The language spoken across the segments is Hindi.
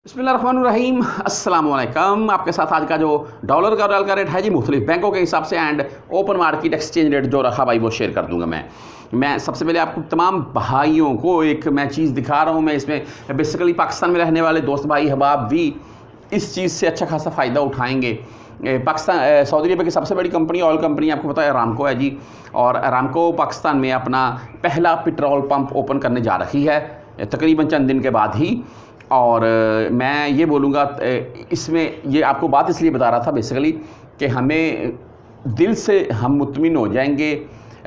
बिस्मिल्लाहिर्रहमानिर्रहीम अस्सलाम वालेकुम। आपके साथ आज का जो डॉलर का रियाल का रेट है जी मुख्तलिफ बैंकों के हिसाब से and open market exchange rate जो रखा भाई वो शेयर कर दूंगा। मैं सबसे पहले आपको तमाम भाइयों को एक मैं चीज़ दिखा रहा हूँ। मैं इसमें बेसिकली पाकिस्तान में रहने वाले दोस्त भाई अहबाब भी इस चीज़ से अच्छा खासा फ़ायदा उठाएँगे। पाकिस्तान सऊदी अरब की सबसे बड़ी कंपनी ऑयल कंपनी आपको पता है अरामको है जी, और अरामको पाकिस्तान में अपना पहला पेट्रोल पंप ओपन करने जा रही है तकरीबन चंद दिन के बाद ही। और मैं ये बोलूँगा इसमें ये आपको बात इसलिए बता रहा था बेसिकली कि हमें दिल से हम मुतमिन हो जाएंगे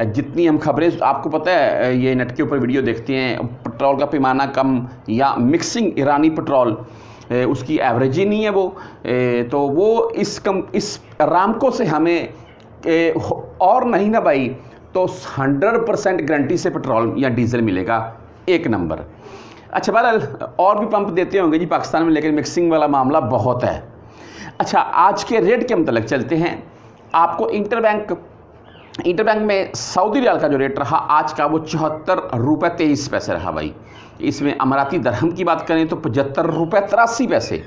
जितनी हम खबरें आपको पता है ये नेट के ऊपर वीडियो देखते हैं। पेट्रोल का पैमाना कम या मिक्सिंग ईरानी पेट्रोल उसकी एवरेज ही नहीं है वो, तो वो इस अरामको से हमें और नहीं ना भाई तो 100% गारंटी से पेट्रोल या डीजल मिलेगा एक नंबर। अच्छा बहरहाल और भी पंप देते होंगे जी पाकिस्तान में, लेकिन मिक्सिंग वाला मामला बहुत है। अच्छा आज के रेट के मतलब चलते हैं आपको। इंटरबैंक में सऊदी रियाल का जो रेट रहा आज का वो 74 रुपये 23 पैसे रहा भाई। इसमें अमाराती दरहम की बात करें तो 75 रुपये 83 पैसे।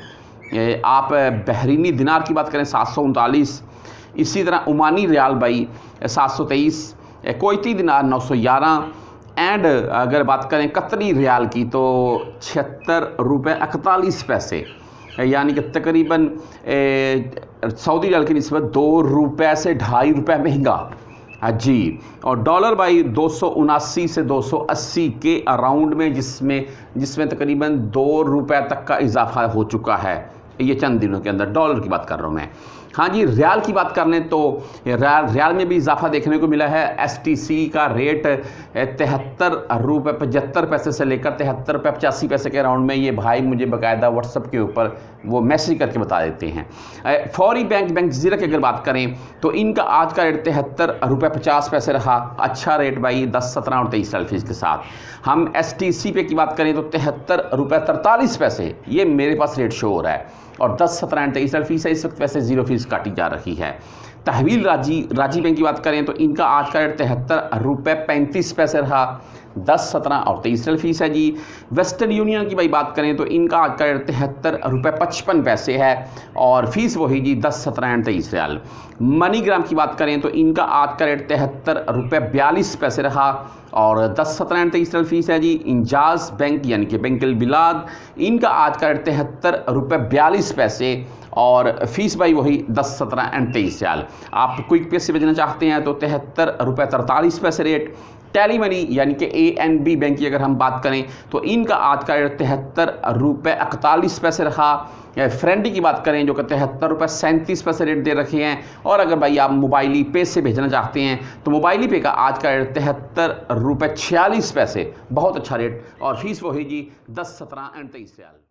आप बहरीनी दिनार की बात करें 739, इसी तरह ओमानी रियाल भाई 723, कुवैती दिनार 911 एंड अगर बात करें कतरी रियाल की तो 76 रुपये 41 पैसे, यानी कि तकरीबन सऊदी रियाल की निस्बत 2 रुपये से 2.5 रुपये महंगा। हाँ जी, और डॉलर भाई 279 से 280 के अराउंड में, जिसमें तकरीबन 2 रुपये तक का इजाफा हो चुका है ये चंद दिनों के अंदर। डॉलर की बात कर रहा हूँ मैं। हाँ जी, रियाल की बात कर लें तो रियाल में भी इजाफा देखने को मिला है। STC का रेट 73 रुपये 75 पैसे से लेकर 73 रुपये 85 पैसे के अराउंड में। ये भाई मुझे बाकायदा व्हाट्सअप के ऊपर वो मैसेज करके बता देते हैं। फौरी बैंक जजीरा की अगर बात करें तो इनका आज का रेट 73 रुपये 50 पैसे रहा। अच्छा रेट भाई 10, 17 और 23 साल फीस के साथ। हम STC पे की बात करें तो 73 रुपये 43 पैसे ये मेरे पास रेट शो हो रहा है, और 10, 17 और 23 साल फीस है। इस वक्त वैसे 0 फीस काटी जा रही है। तहवील राजी बैंक की बात करें तो इनका आज का रेट 73 रुपये 35 पैसे रहा। 10, 17 और 23 साल फीस है जी। वेस्टर्न यूनियन की भाई बात करें तो इनका आज का रेट 73 रुपये 55 पैसे है, और फीस वही जी 10, 17 और 23 रियाल। मनीग्राम की बात करें तो इनका आज का रेट 73 रुपये 42 पैसे रहा, और 10, 17 और 23 साल फीस है जी। इंजाज बैंक यानी कि बैंकुल बिलाद इनका आज का रेट 73 रुपये 42 पैसे, और फीस भाई वही 10, 17 और 23 रियाल। आप क्विक पे से भेजना चाहते हैं तो 73 रुपये 43 पैसे रेट। टेली मनी यानी कि ANB बैंक की अगर हम बात करें तो इनका आज का रेट 73 रुपये 41 पैसे रहा। फ्रेंडी की बात करें जो कि 73 रुपये 37 पैसे रेट दे रखे हैं। और अगर भाई आप मोबाइली पे से भेजना चाहते हैं तो मोबाइली पे का आज का रेट 73 रुपये 46 पैसे, बहुत अच्छा रेट, और फीस वही जी 10, 17 और 23 रियाल।